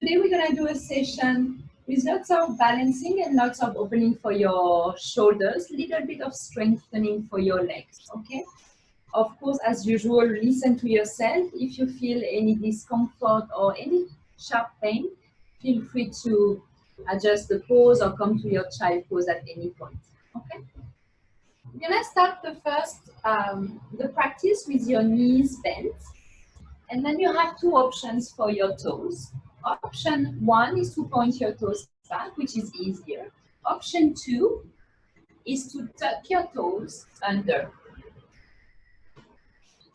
Today we're going to do a session with lots of balancing and lots of opening for your shoulders, little bit of strengthening for your legs, okay? Of course, as usual, listen to yourself. If you feel any discomfort or any sharp pain, feel free to adjust the pose or come to your child pose at any point, okay? We're going to start the practice with your knees bent. And then you have two options for your toes. Option one is to point your toes back, which is easier. Option two is to tuck your toes under.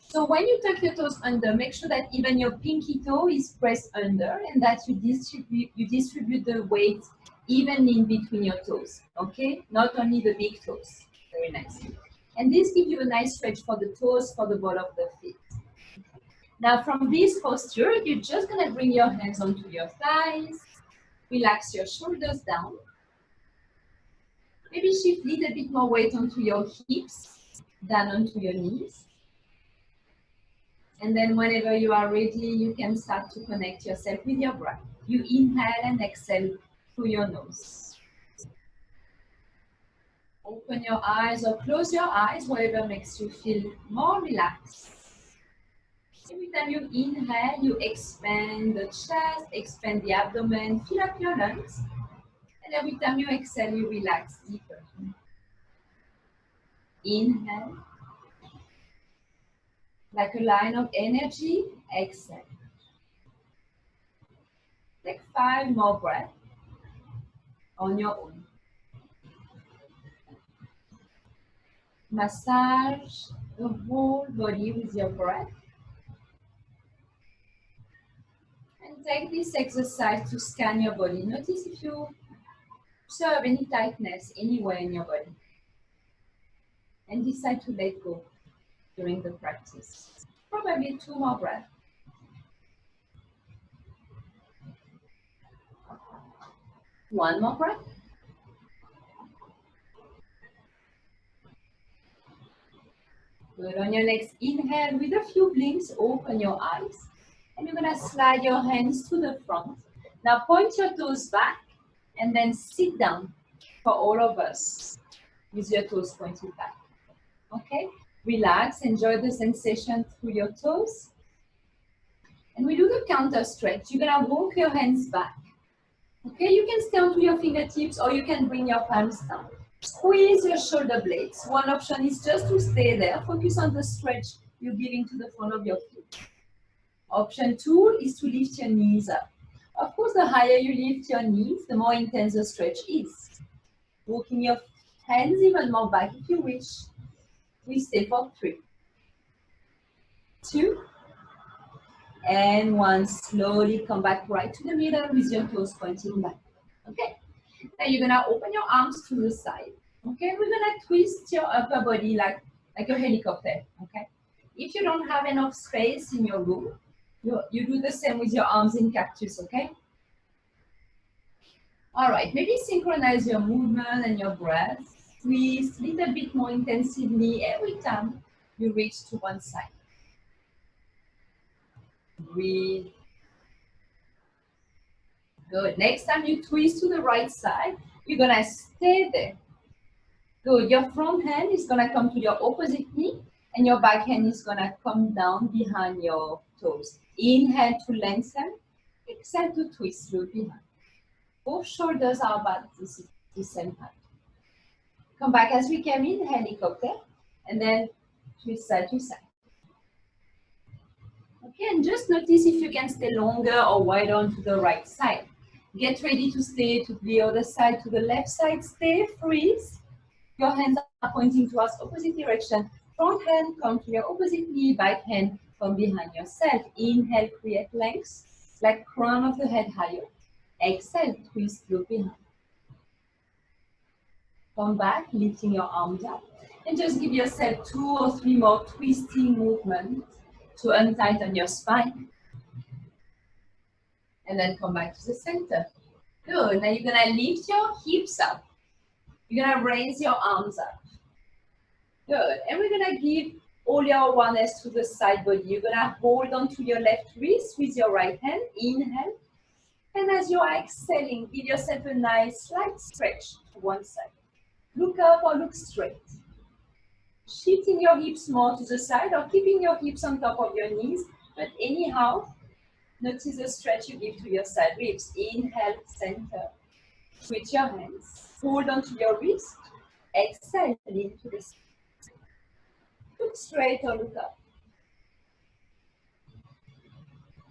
So when you tuck your toes under, make sure that even your pinky toe is pressed under and that you distribute the weight evenly in between your toes, okay? Not only the big toes. Very nice. And this gives you a nice stretch for the toes, for the ball of the feet. Now from this posture, you're just going to bring your hands onto your thighs, relax your shoulders down. Maybe shift a little bit more weight onto your hips than onto your knees. And then whenever you are ready, you can start to connect yourself with your breath. You inhale and exhale through your nose. Open your eyes or close your eyes, whatever makes you feel more relaxed. Every time you inhale, you expand the chest, expand the abdomen, fill up your lungs. And every time you exhale, you relax deeper. Inhale. Like a line of energy, exhale. Take 5 more breaths on your own. Massage the whole body with your breath. And take this exercise to scan your body. Notice if you observe any tightness anywhere in your body. And decide to let go during the practice. Probably 2 more breaths. One more breath. Good. On your next inhale, with a few blinks, open your eyes. And you're going to slide your hands to the front. Now point your toes back and then sit down for all of us with your toes pointed back. Okay? Relax, enjoy the sensation through your toes. And we do the counter stretch. You're going to walk your hands back. Okay? You can stay onto your fingertips or you can bring your palms down. Squeeze your shoulder blades. One option is just to stay there. Focus on the stretch you're giving to the front of your foot. Option 2 is to lift your knees up. Of course, the higher you lift your knees, the more intense the stretch is. Walking your hands even more back if you wish. We stay for 3, 2, and 1. Slowly come back right to the middle with your toes pointing back. Okay? Now you're gonna open your arms to the side. Okay? We're gonna twist your upper body like a helicopter. Okay? If you don't have enough space in your room, you do the same with your arms in cactus, okay? All right, maybe synchronize your movement and your breath. Twist a little bit more intensively every time you reach to one side. Breathe. Good. Next time you twist to the right side, you're gonna stay there. Good. Your front hand is gonna come to your opposite knee, and your back hand is gonna come down behind your toes. Inhale to lengthen. Exhale to twist through behind. Both shoulders are about the same height. Come back as we came in, helicopter, and then twist side to side. Okay, and just notice if you can stay longer or wider onto the right side. Get ready to stay to the other side, to the left side. Stay, freeze. Your hands are pointing towards opposite direction. Front hand come to your opposite knee, back hand from behind yourself. Inhale, create length, like crown of the head higher. Exhale, twist, look behind. Come back, lifting your arms up. And just give yourself 2 or 3 more twisting movements to untighten your spine. And then come back to the center. Good. Now you're going to lift your hips up. You're going to raise your arms up. Good. And we're going to give all your awareness to the side body. You're going to hold on to your left wrist with your right hand. Inhale. And as you are exhaling, give yourself a nice slight stretch to one side. Look up or look straight. Shifting your hips more to the side or keeping your hips on top of your knees. But anyhow, notice the stretch you give to your side ribs. Inhale, center. Switch your hands. Hold onto your wrist. Exhale, lean to the side. Look straight or look up.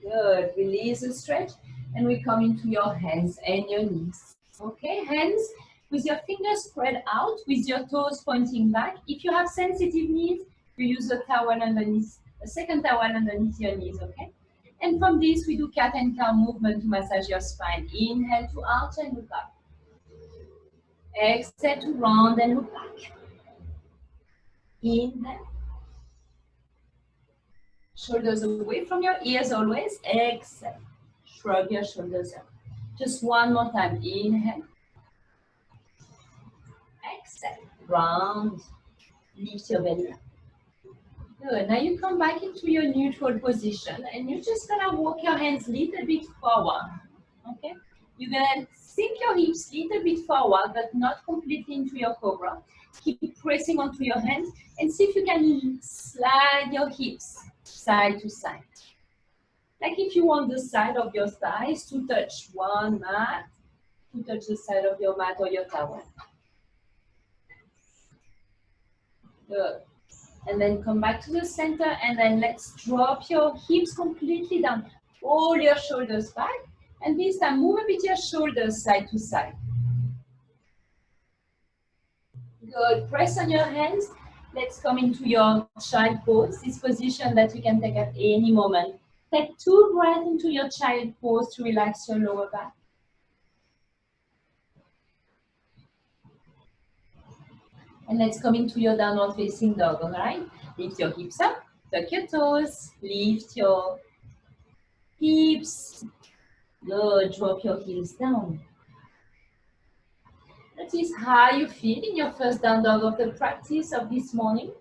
Good. Release the stretch. And we come into your hands and your knees. Okay, hands with your fingers spread out, with your toes pointing back. If you have sensitive knees, you use a towel underneath, a second towel underneath your knees, okay? And from this, we do cat and cow movement to massage your spine. Inhale to arch and look up. Exhale to round and look back. Inhale. Shoulders away from your ears always. Exhale. Shrug your shoulders up. Just one more time. Inhale. Exhale. Round. Lift your belly up. Good. Now you come back into your neutral position and you're just gonna walk your hands a little bit forward. Okay? You're gonna sink your hips a little bit forward, but not completely into your cobra. Keep pressing onto your hands and see if you can slide your hips side to side. Like if you want the side of your thighs to touch one mat, to touch the side of your mat or your towel. Good. And then come back to the center and then let's drop your hips completely down. All your shoulders back. And this time move a bit your shoulders side to side. Good. Press on your hands. Let's come into your child pose. This position that you can take at any moment. Take 2 breaths into your child pose to relax your lower back. And let's come into your downward facing dog, all right? Lift your hips up, tuck your toes, lift your hips. Good, drop your heels down. Notice how you feel in your first down dog of the practice of this morning.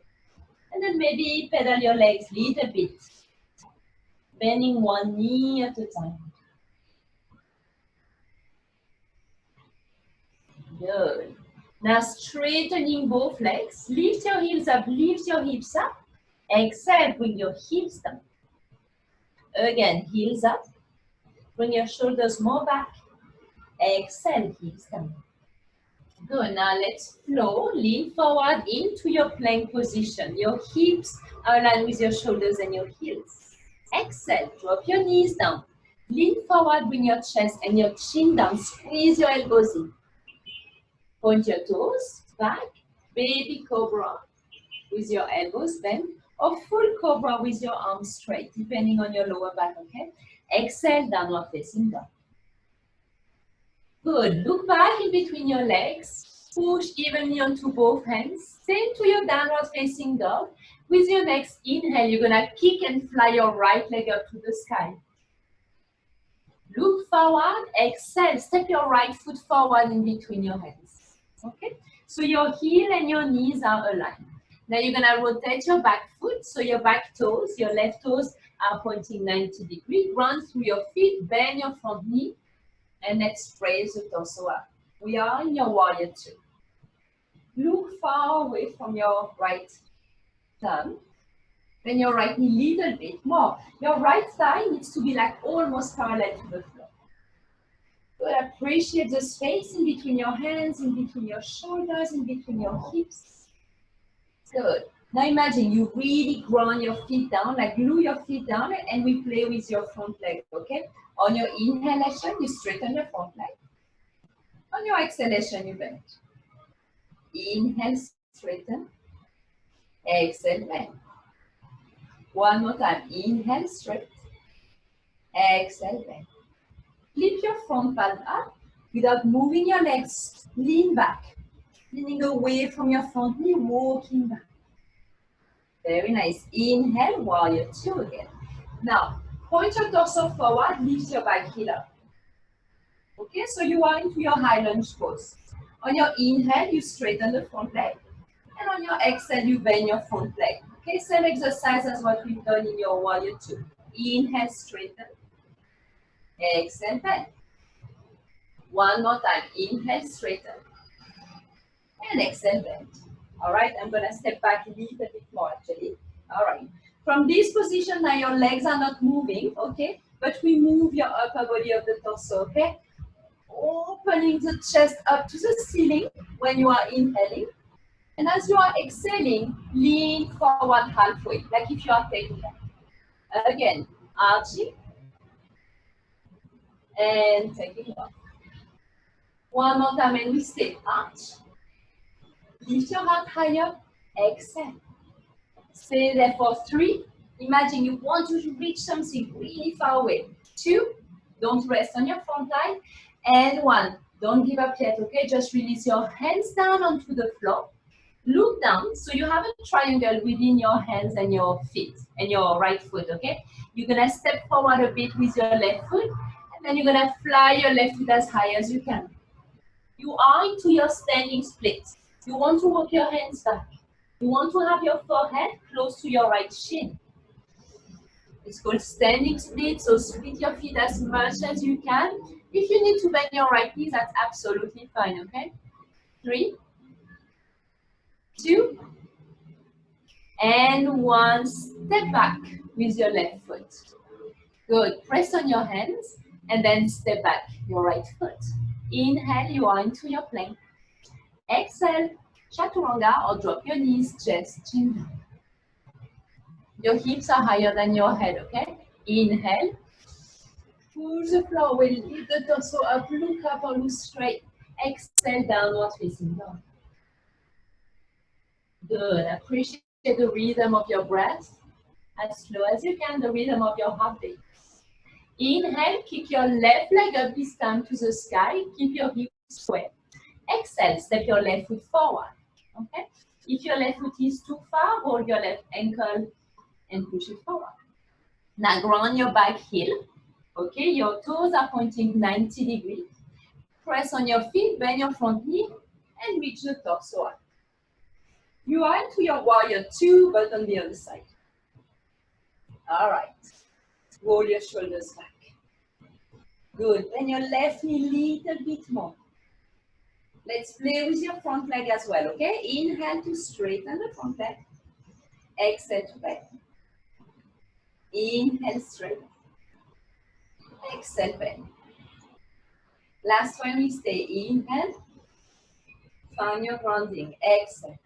And then maybe pedal your legs a little bit. Bending one knee at a time. Good. Now straightening both legs. Lift your heels up, lift your hips up. Exhale, bring your hips down. Again, heels up. Bring your shoulders more back. Exhale, hips down. Good. Now let's flow. Lean forward into your plank position. Your hips are aligned with your shoulders and your heels. Exhale, drop your knees down. Lean forward, bring your chest and your chin down. Squeeze your elbows in. Point your toes back. Baby cobra with your elbows bent. Or full cobra with your arms straight, depending on your lower back, okay? Exhale, downward facing dog. Good. Look back in between your legs. Push evenly onto both hands. Stay into your downward facing dog. With your next inhale, you're going to kick and fly your right leg up to the sky. Look forward. Exhale. Step your right foot forward in between your hands. Okay? So your heel and your knees are aligned. Now you're going to rotate your back foot. So your back toes, your left toes are pointing 90 degrees. Run through your feet. Bend your front knee. And let's raise the torso up. We are in your warrior 2. Look far away from your right thumb. Then your right knee a little bit more. Your right thigh needs to be like almost parallel to the floor. Good. Appreciate the space in between your hands, in between your shoulders, in between your hips. Good. Now imagine you really ground your feet down, like glue your feet down, and we play with your front leg, okay? On your inhalation, you straighten your front leg. On your exhalation, you bend. Inhale, straighten. Exhale, bend. One more time. Inhale, straight. Exhale, bend. Flip your front palm up without moving your legs. Lean back. Leaning away from your front knee, walking back. Very nice. Inhale, warrior 2 again. Now, point your torso forward, lift your back heel up. Okay, so you are into your high lunge pose. On your inhale, you straighten the front leg. And on your exhale, you bend your front leg. Okay, same exercise as what we've done in your warrior 2. Inhale, straighten. Exhale, bend. One more time. Inhale, straighten. And exhale, bend. All right, I'm going to step back a little bit more actually. All right. From this position, now your legs are not moving, okay? But we move your upper body of the torso, okay? Opening the chest up to the ceiling when you are inhaling. And as you are exhaling, lean forward halfway, like if you are taking that. Again, arching and taking off. One more time and we stay arch. Lift your heart higher, exhale. Stay there for 3. Imagine you want to reach something really far away. 2, don't rest on your front line. And 1, don't give up yet, okay? Just release your hands down onto the floor. Look down, so you have a triangle within your hands and your feet, and your right foot, okay? You're gonna step forward a bit with your left foot, and then you're gonna fly your left foot as high as you can. You are into your standing split. You want to walk your hands back. You want to have your forehead close to your right shin. It's called standing split, so split your feet as much as you can. If you need to bend your right knee, that's absolutely fine, okay? 3, 2, and 1. Step back with your left foot. Good. Press on your hands and then step back your right foot. Inhale, you are into your plank. Exhale, chaturanga, or drop your knees, chest, chin down. Your hips are higher than your head, okay? Inhale. Pull the floor away, lift the torso up, look up or look straight. Exhale, downward facing dog. Good. Appreciate the rhythm of your breath. As slow as you can, the rhythm of your heartbeat. Inhale, kick your left leg up this time to the sky. Keep your hips square. Exhale, step your left foot forward. Okay? If your left foot is too far, hold your left ankle and push it forward. Now ground your back heel. Okay, your toes are pointing 90 degrees. Press on your feet, bend your front knee, and reach the torso up. You are into your warrior 2, but on the other side. All right. Roll your shoulders back. Good. Bend your left knee a little bit more. Let's play with your front leg as well, okay? Inhale to straighten the front leg. Exhale to bend. Inhale, straight. Exhale, bend. Last one, we stay. Inhale. Find your grounding. Exhale.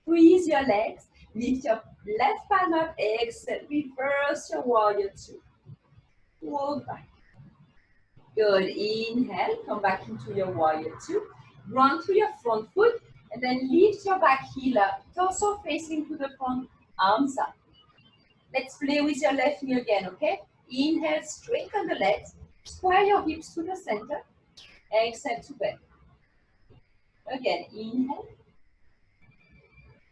Squeeze your legs. Lift your left palm up. Exhale. Reverse your warrior 2. Walk back. Good. Inhale. Come back into your warrior 2. Ground to your front foot. And then lift your back heel up. Torso facing to the front. Arms up. Let's play with your left knee again, okay? Inhale. Straighten the legs. Square your hips to the center. Exhale to bend. Again. Inhale.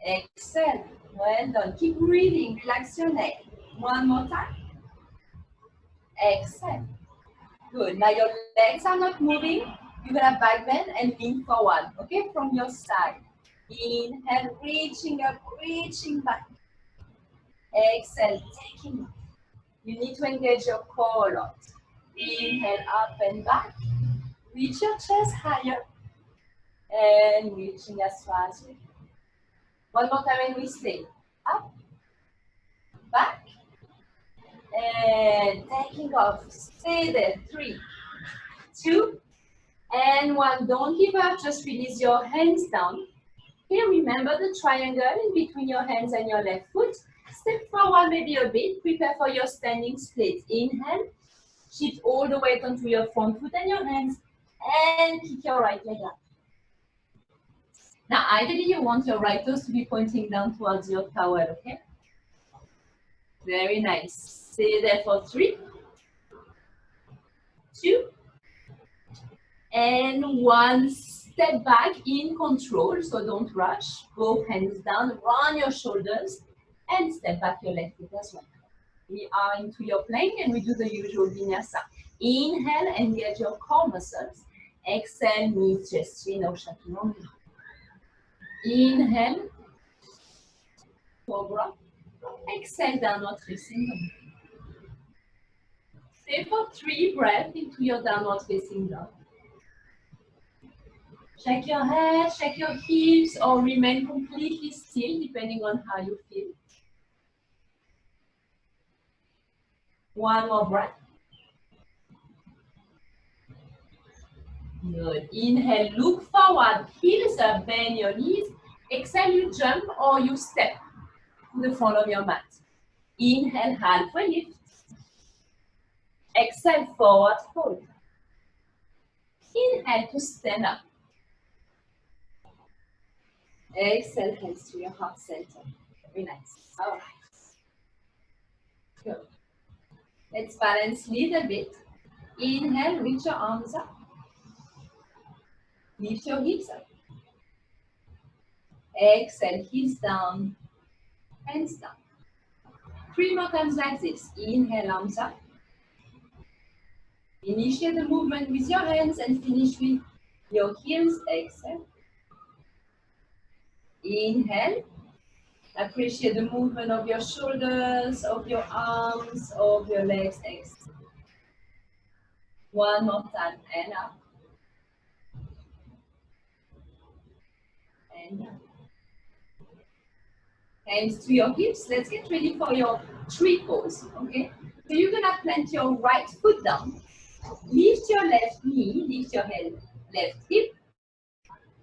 Exhale. Well done. Keep breathing. Relax your neck. One more time. Exhale. Good. Now your legs are not moving. You're going to back bend and lean forward. Okay? From your side. Inhale. Reaching up. Reaching back. Exhale. Taking off. You need to engage your core a lot. Inhale. Up and back. Reach your chest higher. And reaching as far as you can. One more time and we stay. Up, back, and taking off. Stay there. 3, 2, and 1. Don't give up. Just release your hands down. Here, remember the triangle in between your hands and your left foot. Step forward maybe a bit. Prepare for your standing split. Inhale. Shift all the weight onto your front foot and your hands. And kick your right leg up. Now, ideally, you want your right toes to be pointing down towards your towel, okay? Very nice. Stay there for 3, 2, and 1. Step back in control, so don't rush. Both hands down, round your shoulders, and step back your left foot as well. We are into your plank, and we do the usual vinyasa. Inhale, engage your core muscles. Exhale, knees, chest, chin, or chaturanga. Inhale, cobra. Exhale, downward facing dog. Stay for 3 breaths into your downward facing dog. Shake your head, shake your hips, or remain completely still depending on how you feel. One more breath. Good. Inhale, look forward, heels up, bend your knees. Exhale, you jump or you step to the front of your mat. Inhale, halfway lift. Exhale, forward fold. Inhale to stand up. Exhale, hands to your heart center. Very nice. All right. Good. Let's balance a little bit. Inhale, reach your arms up. Lift your hips up. Exhale, heels down, hands down. 3 more times like this. Inhale, arms up. Initiate the movement with your hands and finish with your heels. Exhale. Inhale. Appreciate the movement of your shoulders, of your arms, of your legs. Exhale. One more time. And up. And up. Hands to your hips. Let's get ready for your tree pose. Okay? So you're gonna plant your right foot down. Lift your left knee, lift your head, left hip,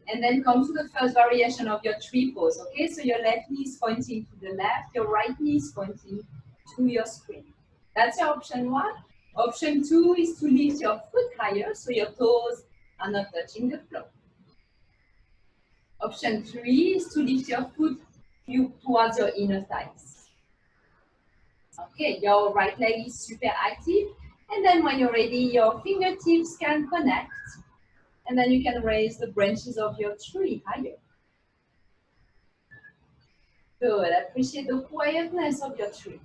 and then come to the first variation of your tree pose, okay? So your left knee is pointing to the left, your right knee is pointing to your screen. That's your option 1. Option 2 is to lift your foot higher so your toes are not touching the floor. Option 3 is to lift your foot towards your inner thighs. Okay, your right leg is super active. And then when you're ready, your fingertips can connect. And then you can raise the branches of your tree higher. Good. Appreciate the quietness of your tree.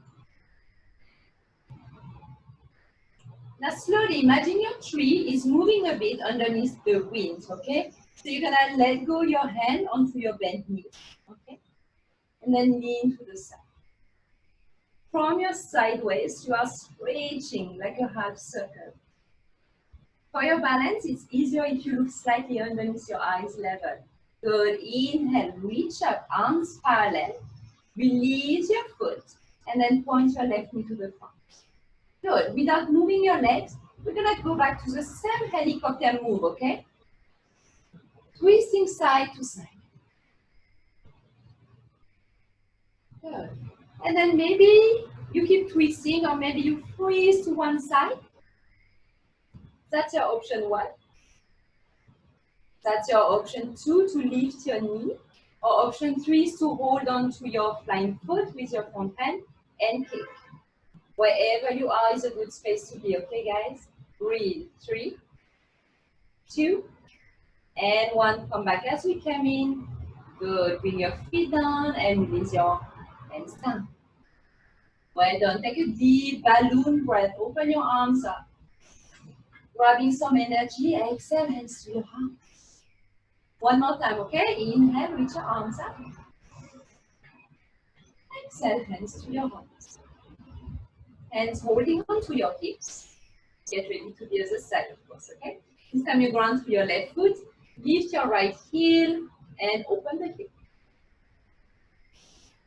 Now slowly imagine your tree is moving a bit underneath the wind, okay? So you're gonna let go your hand onto your bent knee, okay? And then lean to the side. From your sideways, you are stretching like a half circle. For your balance, it's easier if you look slightly underneath your eyes level. Good. Inhale, reach up, arms parallel. Release your foot, and then point your left knee to the front. Good. Without moving your legs, we're gonna go back to the same helicopter move, okay? Twisting side to side. Good. And then maybe you keep twisting, or maybe you freeze to one side. That's your option 1. That's your option 2, to lift your knee. Or option 3 is to hold on to your flying foot with your front hand and kick. Wherever you are is a good space to be, okay guys? Breathe. 3, 2, and 1. Come back as we came in. Good. Bring your feet down and release your hands down. Well done. Take a deep balloon breath. Open your arms up. Grabbing some energy. Exhale, hands to your heart. One more time, okay? Inhale, reach your arms up. Exhale, hands to your heart. Hands holding on to your hips. Get ready to the other side, of course, okay? This time you ground to your left foot. Lift your right heel and open the hip.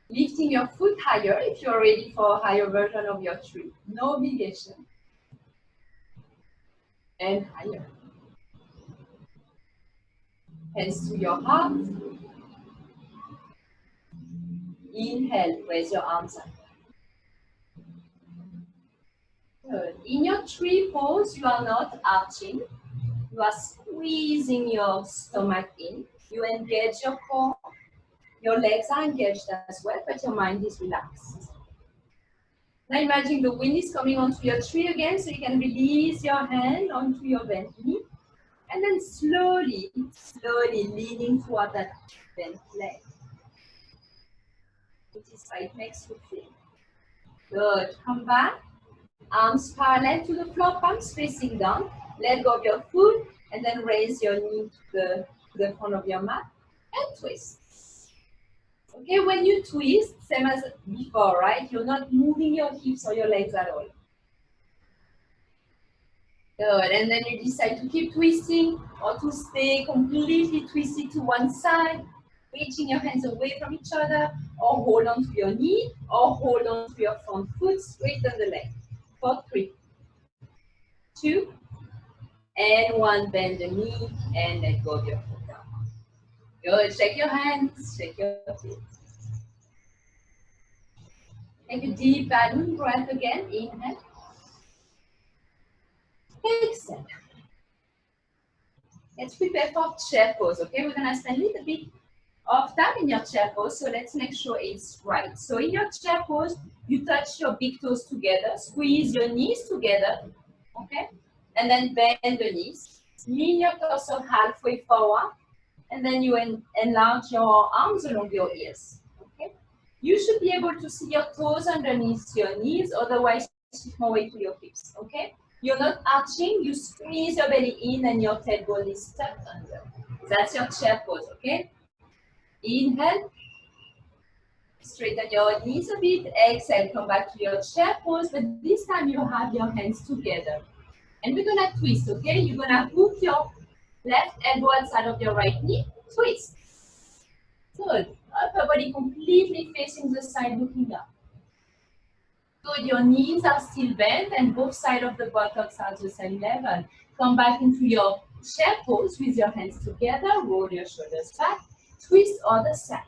Lifting your foot higher if you're ready for a higher version of your tree. No obligation. And higher. Hands to your heart. Inhale, raise your arms up. Good. In your tree pose, you are not arching. You are squeezing your stomach in. You engage your core. Your legs are engaged as well, but your mind is relaxed. Now imagine the wind is coming onto your tree again, so you can release your hand onto your bent knee. And then slowly, slowly leaning toward that bent leg. Notice how it makes you feel. Good. Come back. Arms parallel to the floor, palms facing down. Let go of your foot and then raise your knee to the front of your mat and twist. Okay, when you twist, same as before, right? You're not moving your hips or your legs at all. Good, and then you decide to keep twisting or to stay completely twisted to one side, reaching your hands away from each other, or hold on to your knee, or hold on to your front foot, straighten the leg. For 3, 2, and 1, bend the knee, and let go of your foot down. Good, shake your hands, shake your feet. Take a deep balloon breath again, inhale. Exhale. Let's prepare for chair pose, okay? We're gonna spend a little bit of time in your chair pose, so let's make sure it's right. So in your chair pose, you touch your big toes together, squeeze your knees together, okay? And then bend the knees. Lean your torso halfway forward, and then you enlarge your arms along your ears, okay? You should be able to see your toes underneath your knees, otherwise shift more weight to your hips, okay? You're not arching, you squeeze your belly in and your tailbone is tucked under. That's your chair pose, okay? Inhale, straighten your knees a bit, exhale, come back to your chair pose, but this time you have your hands together. And we're gonna twist, okay? You're gonna hook your left elbow outside of your right knee, twist. Good, upper body completely facing the side, looking up. Good, your knees are still bent and both sides of the buttocks are the same level. Come back into your chair pose with your hands together, roll your shoulders back, twist other side.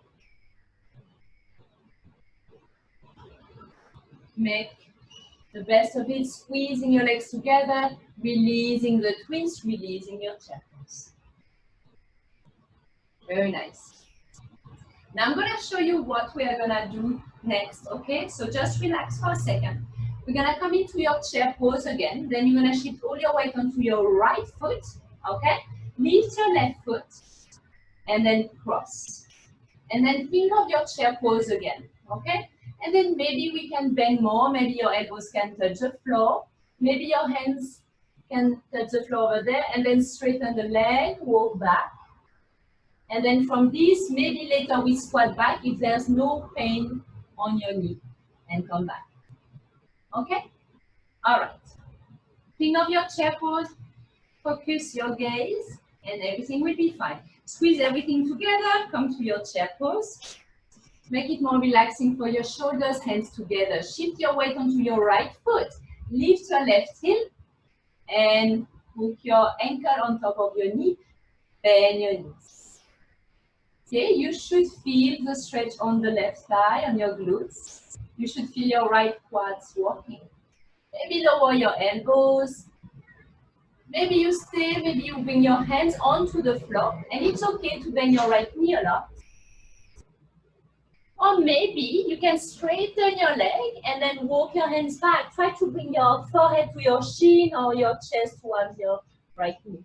Make the best of it, squeezing your legs together, releasing the twist, releasing your chair pose. Very nice. Now I'm gonna show you what we are gonna do next, okay? So just relax for a second. We're gonna come into your chair pose again. Then you're gonna shift all your weight onto your right foot, okay? Lift your left foot, and then cross. And then think of your chair pose again, okay? And then maybe we can bend more. Maybe your elbows can touch the floor. Maybe your hands can touch the floor over there. And then straighten the leg, walk back. And then from this, maybe later we squat back if there's no pain on your knee. And come back. Okay? All right. Think of your chair pose. Focus your gaze. And everything will be fine. Squeeze everything together. Come to your chair pose. Make it more relaxing for your shoulders, hands together. Shift your weight onto your right foot. Lift your left heel and hook your ankle on top of your knee. Bend your knees. Okay, you should feel the stretch on the left thigh, on your glutes. You should feel your right quads working. Maybe lower your elbows. Maybe you stay, maybe you bring your hands onto the floor. And it's okay to bend your right knee a lot. Or maybe you can straighten your leg and then walk your hands back. Try to bring your forehead to your shin or your chest towards your right knee.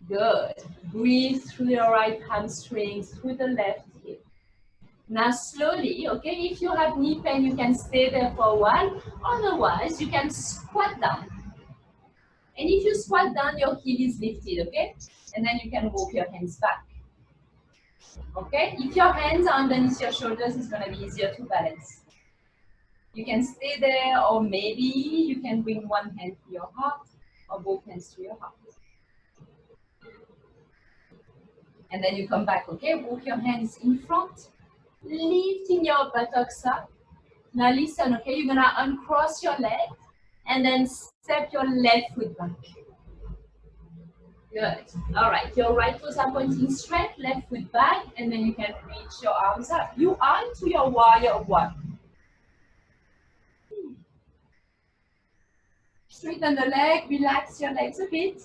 Good. Breathe through your right hamstrings, through the left hip. Now slowly, okay, if you have knee pain, you can stay there for a while. Otherwise, you can squat down. And if you squat down, your heel is lifted, okay? And then you can walk your hands back. Okay, if your hands are underneath your shoulders, it's going to be easier to balance. You can stay there, or maybe you can bring one hand to your heart, or both hands to your heart. And then you come back, okay? Walk your hands in front, lifting your buttocks up. Now listen, okay? You're going to uncross your leg, and then step your left foot back. Good. All right. Your right toes are pointing straight, left foot back, and then you can reach your arms up. You are into your warrior one. Straighten the leg, relax your legs a bit.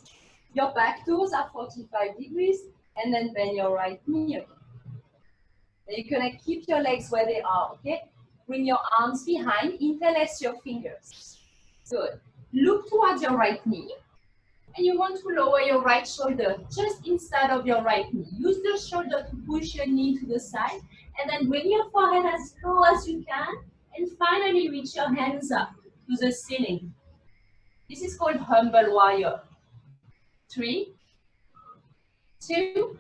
Your back toes are 45 degrees, and then bend your right knee. Okay? Then you're gonna keep your legs where they are. Okay. Bring your arms behind. Interlace your fingers. Good. Look towards your right knee. And you want to lower your right shoulder just inside of your right knee. Use the shoulder to push your knee to the side. And then bring your forehead as low as you can. And finally reach your hands up to the ceiling. This is called humble warrior. 3, 2,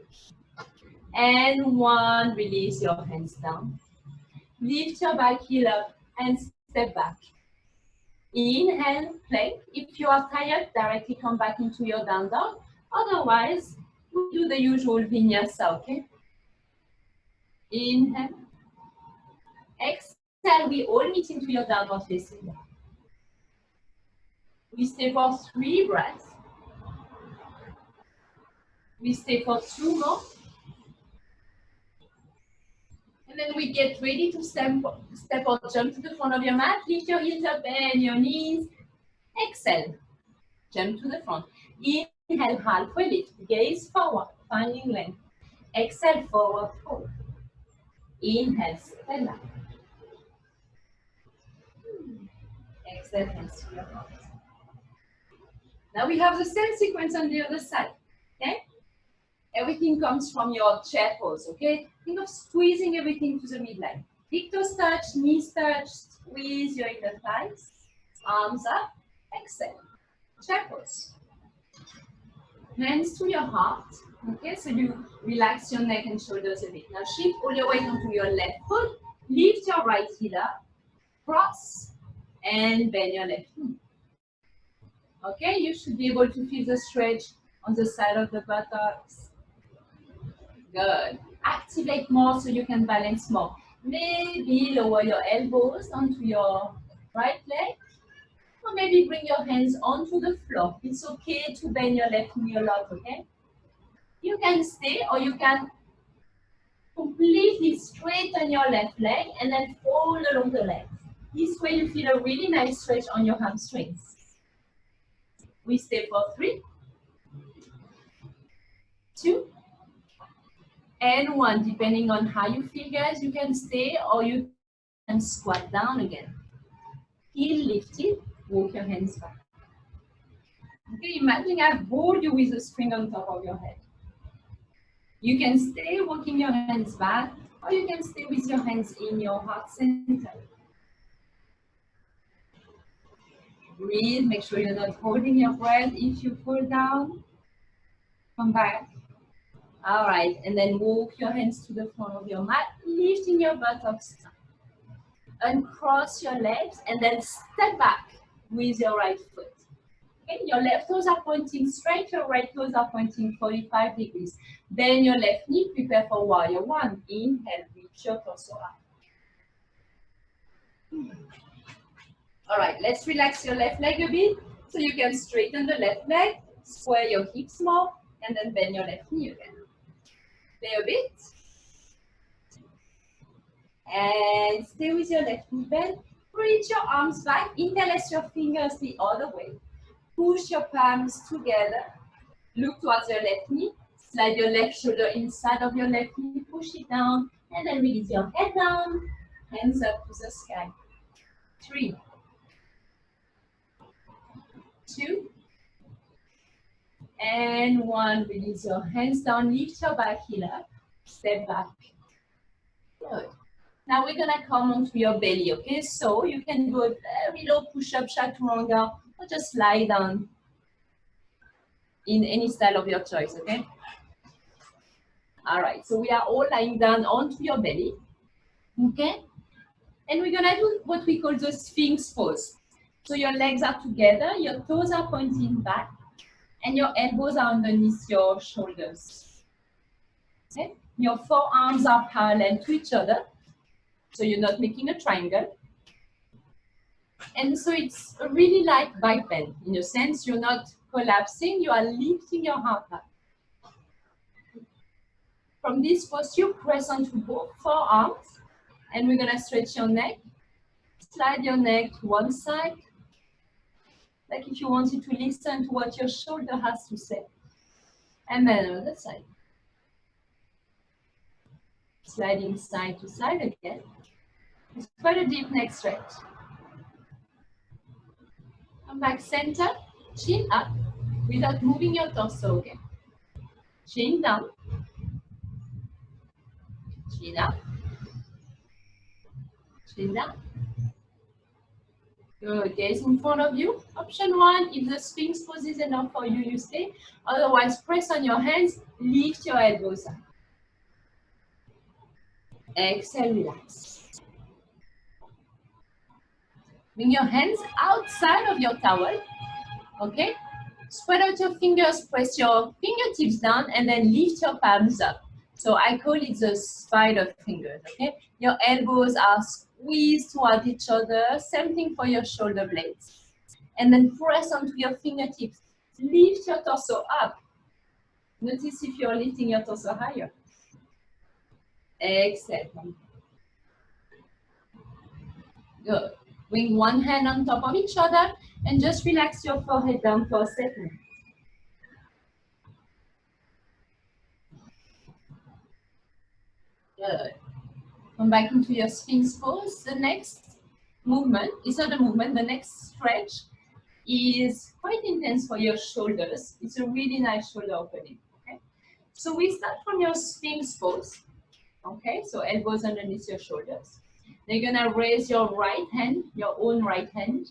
and 1. Release your hands down. Lift your back heel up and step back. Inhale, plank. If you are tired, directly come back into your down dog. Otherwise, we do the usual vinyasa, okay? Inhale. Exhale, we all meet into your downward facing dog. We stay for 3 breaths. We stay for 2 more. And then we get ready to step or jump to the front of your mat. Lift your heels up, bend your knees. Exhale. Jump to the front. Inhale, halfway lift. Gaze forward, finding length. Exhale, forward fold. Inhale, step back. Exhale, hands to your heart. Now we have the same sequence on the other side. Okay? Everything comes from your chair pose, okay? Think of squeezing everything to the midline. Big toes touch, knees touch, squeeze your inner thighs. Arms up, exhale. Chair pose. Hands to your heart, okay? So you relax your neck and shoulders a bit. Now shift all your weight onto your left foot. Lift your right heel up, cross, and bend your left knee. Okay, you should be able to feel the stretch on the side of the buttocks. Good. Activate more so you can balance more. Maybe lower your elbows onto your right leg. Or maybe bring your hands onto the floor. It's okay to bend your left knee a lot, okay? You can stay or you can completely straighten your left leg and then fold along the legs. This way you feel a really nice stretch on your hamstrings. We stay for 3, 2, and 1. Depending on how you feel, guys, you can stay or you can squat down again. Heel lifted, walk your hands back. Okay, imagine I've bored you with a string on top of your head. You can stay walking your hands back, or you can stay with your hands in your heart center. Breathe, make sure you're not holding your breath. If you fall down, come back. All right, and then walk your hands to the front of your mat, lifting your buttocks. Uncross your legs and then step back with your right foot. Okay, your left toes are pointing straight, your right toes are pointing 45 degrees. Bend your left knee, prepare for warrior 1. Inhale, reach your torso up. All right, let's relax your left leg a bit so you can straighten the left leg, square your hips more, and then bend your left knee again. Stay a bit. And stay with your left knee bent. Reach your arms back, interlace your fingers the other way. Push your palms together. Look towards your left knee. Slide your left shoulder inside of your left knee. Push it down. And then release your head down. Hands up to the sky. 3, 2, and 1. Release your hands down. Lift your back heel up. Step back. Good. Now we're gonna come onto your belly, okay? So you can do a very low push-up, chaturanga, or just lie down in any style of your choice, okay? All right, so we are all lying down onto your belly, okay? And we're gonna do what we call the Sphinx pose. So your legs are together, your toes are pointing back, and your elbows are underneath your shoulders. Okay? Your forearms are parallel to each other, so you're not making a triangle. And so it's a really light back bend. In a sense, you're not collapsing, you are lifting your heart up. From this posture, press onto both forearms, and we're gonna stretch your neck. Slide your neck to one side, like if you wanted to listen to what your shoulder has to say. And then another side. Sliding side to side again. It's quite a deep neck stretch. Come back center, chin up, without moving your torso again. Chin down, chin up, chin down. Good, gaze in front of you. Option 1, if the Sphinx pose is enough for you, you stay. Otherwise, press on your hands, lift your elbows up. Exhale, relax. Bring your hands outside of your towel, okay? Spread out your fingers, press your fingertips down, and then lift your palms up. So I call it the spider fingers, okay? Your elbows are squeezed toward each other. Same thing for your shoulder blades. And then press onto your fingertips. Lift your torso up. Notice if you're lifting your torso higher. Exhale. Good. Bring one hand on top of each other and just relax your forehead down for a second. Good. Come back into your Sphinx pose. The next movement is not a movement, the next stretch is quite intense for your shoulders. It's a really nice shoulder opening. Okay? So we start from your Sphinx pose. Okay, so elbows underneath your shoulders. Then you're gonna raise your right hand, your own right hand,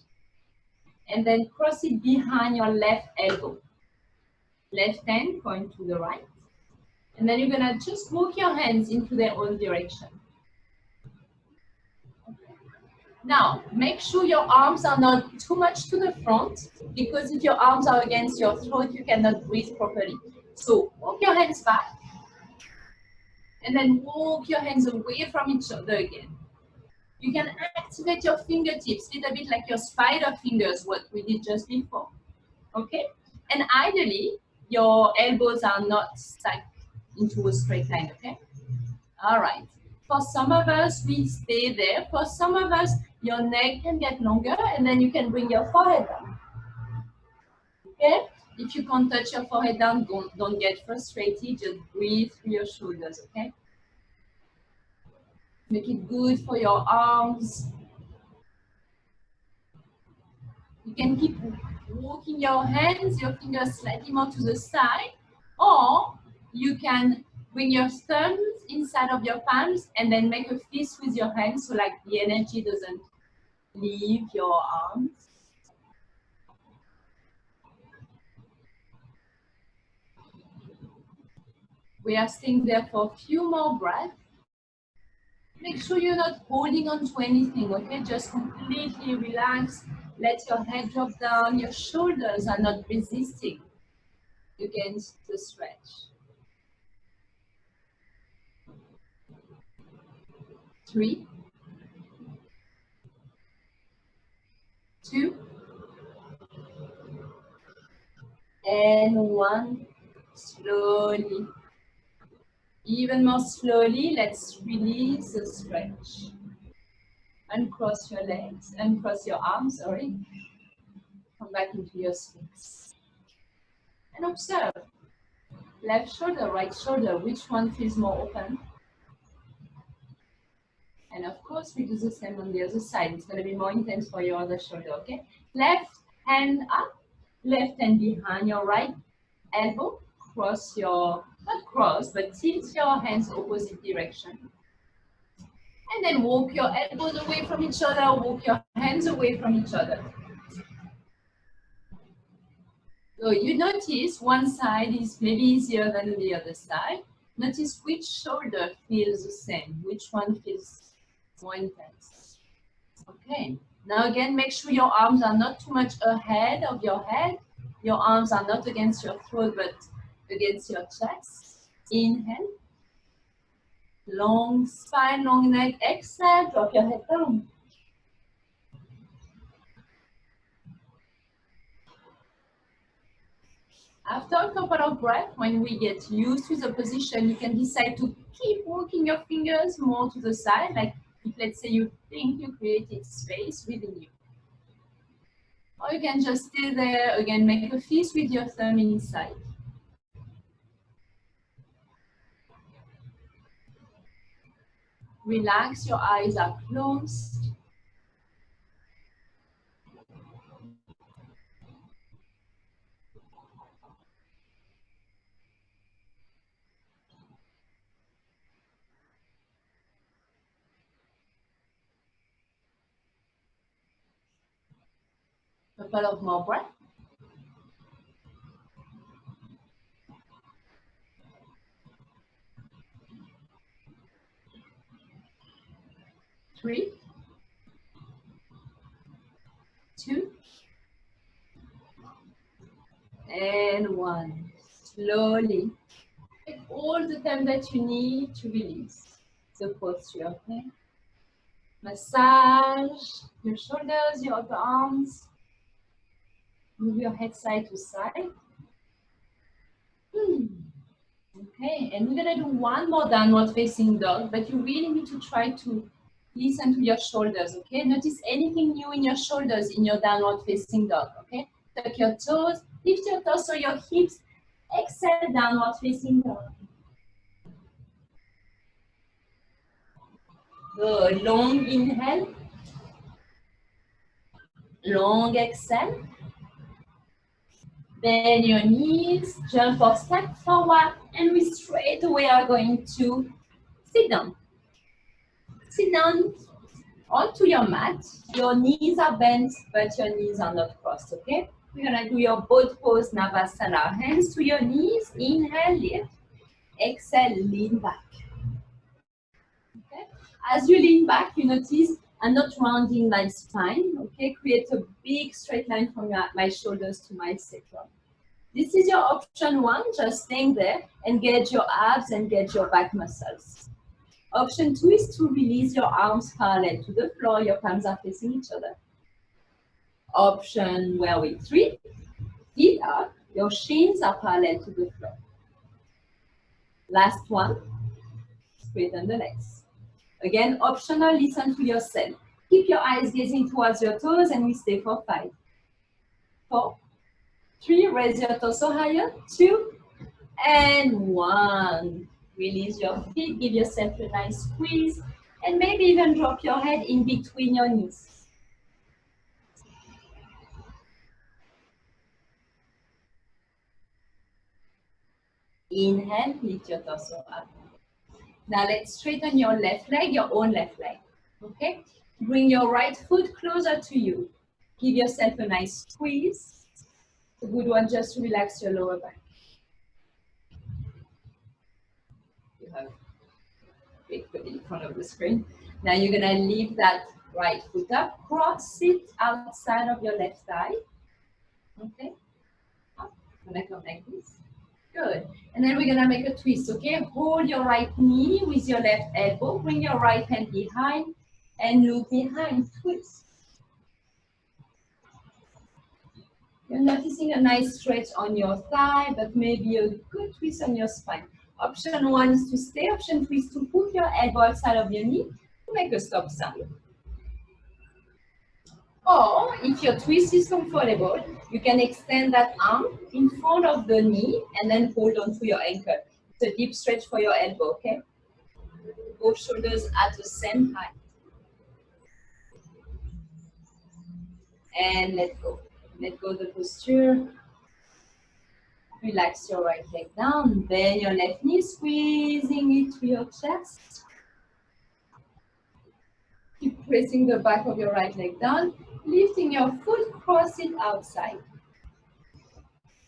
and then cross it behind your left elbow. Left hand point to the right. And then you're gonna just walk your hands into their own direction. Now, make sure your arms are not too much to the front, because if your arms are against your throat, you cannot breathe properly. So walk your hands back, and then walk your hands away from each other again. You can activate your fingertips, a little bit like your spider fingers, what we did just before. Okay? And ideally, your elbows are not stuck into a straight line, okay? All right. For some of us, we stay there. For some of us, your neck can get longer, and then you can bring your forehead down. Okay? If you can't touch your forehead down, don't get frustrated. Just breathe through your shoulders, okay? Make it good for your arms. You can keep walking your hands, your fingers slightly more to the side, or you can bring your thumbs inside of your palms and then make a fist with your hands so like the energy doesn't leave your arms. We are staying there for a few more breaths. Make sure you're not holding on to anything, okay? Just completely relax. Let your head drop down. Your shoulders are not resisting against the stretch. 3, 2, and 1. Slowly. Even more slowly, let's release the stretch. Uncross your legs, uncross your arms, sorry. Come back into your Sphinx. And observe. Left shoulder, right shoulder, which one feels more open? And of course, we do the same on the other side. It's going to be more intense for your other shoulder, okay? Left hand up, left hand behind your right elbow. Cross your, not cross, but tilt your hands opposite direction. And then walk your elbows away from each other, walk your hands away from each other. So you notice one side is maybe easier than the other side. Notice which shoulder feels the same, which one feels more intense. Okay, now again, make sure your arms are not too much ahead of your head. Your arms are not against your throat, but against your chest. Inhale. Long spine, long neck. Exhale, drop your head down. After a couple of breaths, when we get used to the position, you can decide to keep walking your fingers more to the side, like if let's say you think you created space within you. Or you can just stay there, again, make a fist with your thumb inside. Relax, your eyes are closed. A couple of more breaths. 3, 2, and 1. Slowly. Take all the time that you need to release the posture, okay? Massage your shoulders, your arms. Move your head side to side. Okay, and we're gonna do one more downward facing dog, but you really need to try to listen to your shoulders, okay? Notice anything new in your shoulders in your downward facing dog, okay? Tuck your toes, lift your torso, your hips. Exhale, downward facing dog. Good, long inhale. Long exhale. Bend your knees, jump or step forward, and we straight away are going to sit down. Sit down onto your mat. Your knees are bent, but your knees are not crossed, okay? We're gonna do your boat pose, Navasana. Hands to your knees, inhale, lift. Exhale, lean back. Okay? As you lean back, you notice I'm not rounding my spine, okay? Create a big straight line from my shoulders to my sacrum. This is your option 1, just staying there, engage your abs, engage your back muscles. Option 2 is to release your arms parallel to the floor, your palms are facing each other. Option 3, feet up, your shins are parallel to the floor. Last one, straighten the legs. Again, optional, listen to yourself. Keep your eyes gazing towards your toes and we stay for 5, 4, 3, raise your torso higher, 2, and 1. Release your feet, give yourself a nice squeeze, and maybe even drop your head in between your knees. Inhale, lift your torso up. Now let's straighten your left leg, your own left leg. Okay? Bring your right foot closer to you. Give yourself a nice squeeze. It's a good one just to relax your lower back. You have big foot in front of the screen. Now you're gonna lift that right foot up, cross it outside of your left thigh. Okay? Up. Gonna come like this. Good. And then we're gonna make a twist, okay? Hold your right knee with your left elbow. Bring your right hand behind and look behind. Twist. You're noticing a nice stretch on your thigh, but maybe a good twist on your spine. Option 1 is to stay. Option 2 is to put your elbow outside of your knee to make a stop sign. Or if your twist is comfortable, you can extend that arm in front of the knee and then hold on to your ankle. It's a deep stretch for your elbow, okay? Both shoulders at the same height. And let go. Let go the posture. Relax your right leg down. Bend your left knee, squeezing it to your chest. Keep pressing the back of your right leg down. Lifting your foot, cross it outside.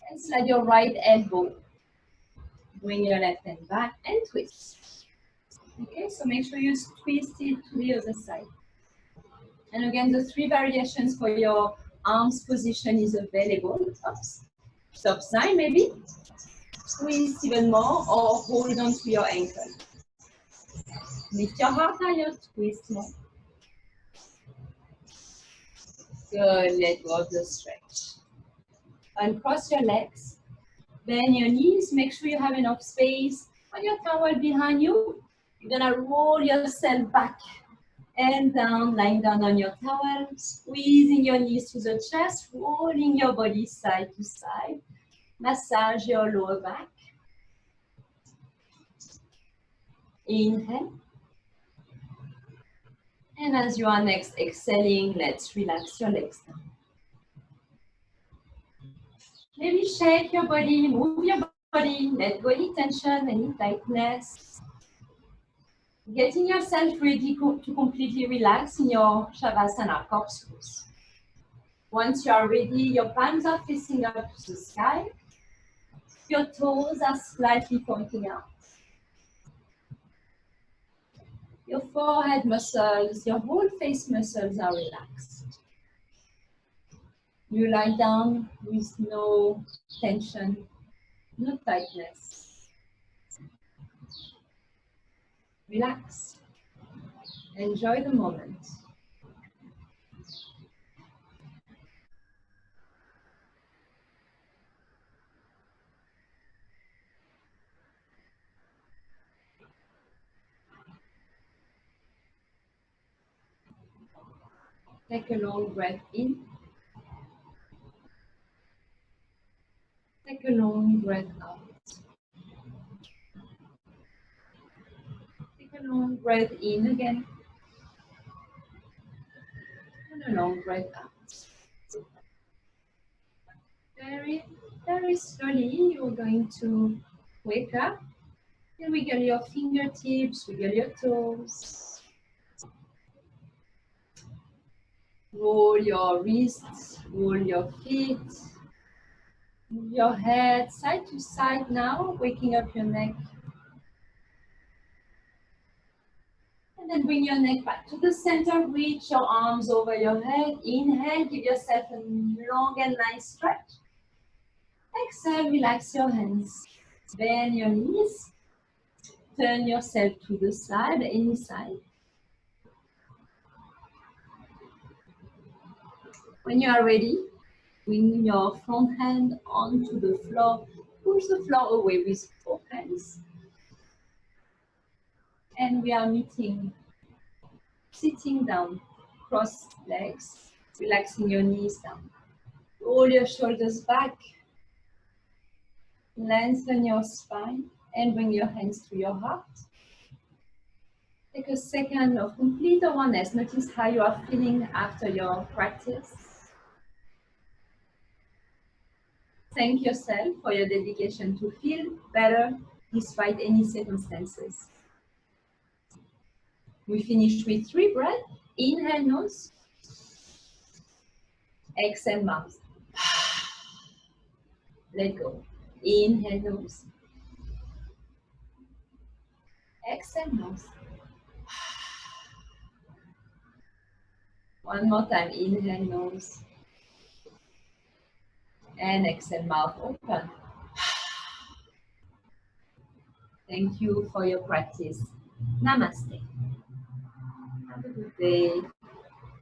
And slide your right elbow. Bring your left hand back and twist. Okay, so make sure you twist it to the other side. And again, the 3 variations for your arms position is available. Oops. Stop sign maybe. Squeeze even more or hold on to your ankle. Lift your heart higher, twist more. Good, let go of the stretch. Uncross your legs. Bend your knees, make sure you have enough space on your towel behind you. You're gonna roll yourself back and down, lying down on your towel, squeezing your knees to the chest, rolling your body side to side. Massage your lower back. Inhale. And as you are next exhaling, let's relax your legs down. Maybe shake your body, move your body, let go any tension, any tightness. Getting yourself ready to completely relax in your Shavasana, corpse. Once you are ready, your palms are facing up to the sky. Your toes are slightly pointing out. Your forehead muscles, your whole face muscles are relaxed. You lie down with no tension, no tightness. Relax. Enjoy the moment. Take a long breath in. Take a long breath out. Take a long breath in again. And a long breath out. Very, very slowly, you're going to wake up and wiggle your fingertips, wiggle your toes. Roll your wrists, roll your feet. Move your head side to side now, waking up your neck. And then bring your neck back to the center, reach your arms over your head. Inhale, give yourself a long and nice stretch. Exhale, relax your hands. Bend your knees. Turn yourself to the side, any side. When you are ready, bring your front hand onto the floor. Push the floor away with both hands. And we are meeting, sitting down, cross legs, relaxing your knees down. Roll your shoulders back. Lengthen your spine and bring your hands to your heart. Take a second of complete awareness. Notice how you are feeling after your practice. Thank yourself for your dedication to feel better despite any circumstances. We finish with 3 breaths. Inhale nose. Exhale mouth. Let go. Inhale nose. Exhale mouth. One more time. Inhale nose. And exhale mouth open. Thank you for your practice. Namaste. Have a good day.